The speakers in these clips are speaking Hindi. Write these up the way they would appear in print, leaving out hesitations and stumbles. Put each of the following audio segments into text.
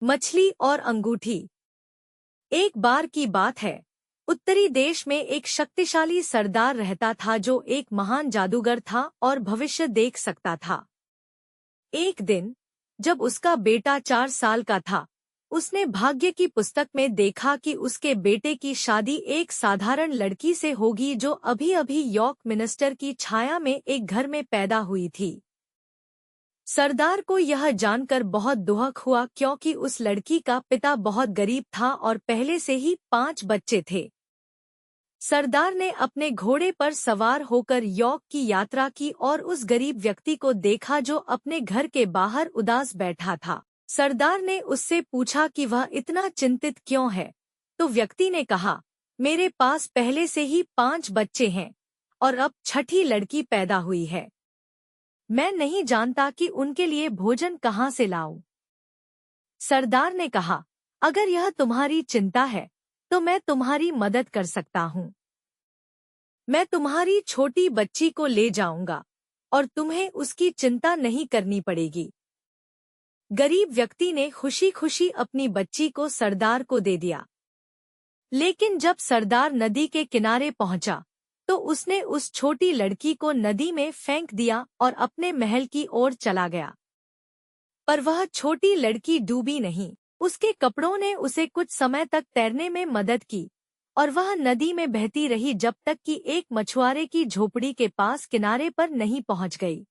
मछली और अंगूठी। एक बार की बात है, उत्तरी देश में एक शक्तिशाली सरदार रहता था जो एक महान जादूगर था और भविष्य देख सकता था। एक दिन जब उसका बेटा 4 साल का था, उसने भाग्य की पुस्तक में देखा कि उसके बेटे की शादी एक साधारण लड़की से होगी जो अभी-अभी यॉर्क मिनिस्टर की छाया में एक घर में पैदा हुई थी। सरदार को यह जानकर बहुत दुख हुआ क्योंकि उस लड़की का पिता बहुत गरीब था और पहले से ही 5 बच्चे थे। सरदार ने अपने घोड़े पर सवार होकर यॉर्क की यात्रा की और उस गरीब व्यक्ति को देखा जो अपने घर के बाहर उदास बैठा था। सरदार ने उससे पूछा कि वह इतना चिंतित क्यों है, तो व्यक्ति ने कहा, मेरे पास पहले से ही 5 बच्चे हैं और अब छठी लड़की पैदा हुई है। मैं नहीं जानता कि उनके लिए भोजन कहाँ से लाऊं। सरदार ने कहा, अगर यह तुम्हारी चिंता है तो मैं तुम्हारी मदद कर सकता हूँ। मैं तुम्हारी छोटी बच्ची को ले जाऊंगा और तुम्हें उसकी चिंता नहीं करनी पड़ेगी। गरीब व्यक्ति ने खुशी खुशी अपनी बच्ची को सरदार को दे दिया। लेकिन जब सरदार नदी के किनारे पहुंचा तो उसने उस छोटी लड़की को नदी में फेंक दिया और अपने महल की ओर चला गया। पर वह छोटी लड़की डूबी नहीं। उसके कपड़ों ने उसे कुछ समय तक तैरने में मदद की और वह नदी में बहती रही जब तक कि एक मछुआरे की झोपड़ी के पास किनारे पर नहीं पहुंच गई।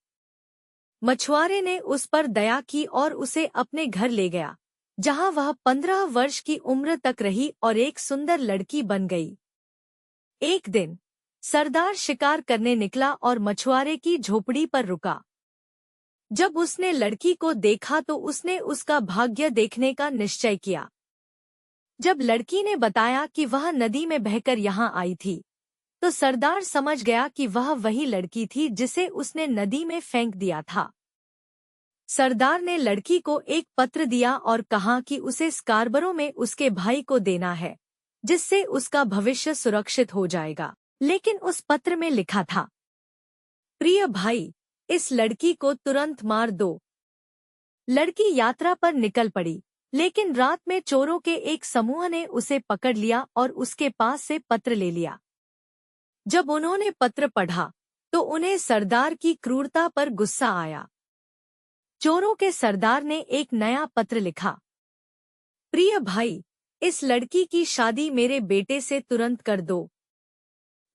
मछुआरे ने उस पर दया की और उसे अपने घर ले गया, जहां वह 15 वर्ष की उम्र तक रही और एक सुंदर लड़की बन गई। एक दिन सरदार शिकार करने निकला और मछुआरे की झोपड़ी पर रुका। जब उसने लड़की को देखा तो उसने उसका भाग्य देखने का निश्चय किया। जब लड़की ने बताया कि वह नदी में बहकर यहाँ आई थी, तो सरदार समझ गया कि वह वही लड़की थी जिसे उसने नदी में फेंक दिया था। सरदार ने लड़की को एक पत्र दिया और कहा कि उसे स्कारबरो में उसके भाई को देना है, जिससे उसका भविष्य सुरक्षित हो जाएगा। लेकिन उस पत्र में लिखा था, प्रिय भाई, इस लड़की को तुरंत मार दो। लड़की यात्रा पर निकल पड़ी, लेकिन रात में चोरों के एक समूह ने उसे पकड़ लिया और उसके पास से पत्र ले लिया। जब उन्होंने पत्र पढ़ा तो उन्हें सरदार की क्रूरता पर गुस्सा आया। चोरों के सरदार ने एक नया पत्र लिखा, प्रिय भाई, इस लड़की की शादी मेरे बेटे से तुरंत कर दो।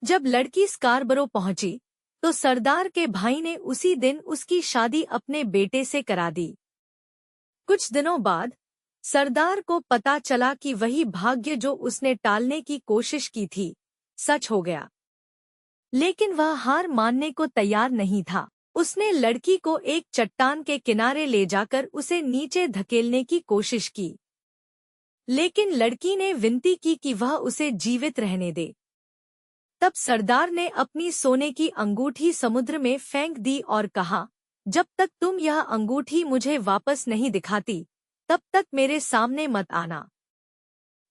जब लड़की स्कारबरो पहुंची तो सरदार के भाई ने उसी दिन उसकी शादी अपने बेटे से करा दी। कुछ दिनों बाद सरदार को पता चला कि वही भाग्य जो उसने टालने की कोशिश की थी, सच हो गया। लेकिन वह हार मानने को तैयार नहीं था। उसने लड़की को एक चट्टान के किनारे ले जाकर उसे नीचे धकेलने की कोशिश की, लेकिन लड़की ने विनती की कि वह उसे जीवित रहने दे। तब सरदार ने अपनी सोने की अंगूठी समुद्र में फेंक दी और कहा, जब तक तुम यह अंगूठी मुझे वापस नहीं दिखाती, तब तक मेरे सामने मत आना।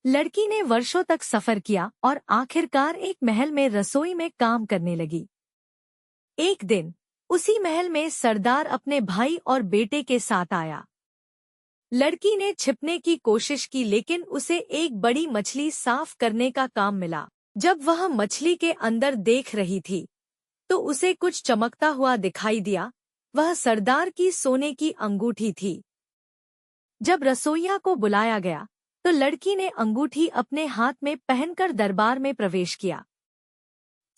लड़की ने वर्षों तक सफर किया और आखिरकार एक महल में रसोई में काम करने लगी। एक दिन उसी महल में सरदार अपने भाई और बेटे के साथ आया। लड़की ने छिपने की कोशिश की, लेकिन उसे एक बड़ी मछली साफ करने का काम मिला। जब वह मछली के अंदर देख रही थी तो उसे कुछ चमकता हुआ दिखाई दिया। वह सरदार की सोने की अंगूठी थी। जब रसोइया को बुलाया गया तो लड़की ने अंगूठी अपने हाथ में पहनकर दरबार में प्रवेश किया।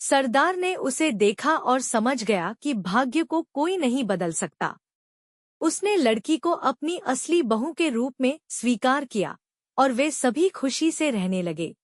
सरदार ने उसे देखा और समझ गया कि भाग्य को कोई नहीं बदल सकता। उसने लड़की को अपनी असली बहू के रूप में स्वीकार किया और वे सभी खुशी से रहने लगे।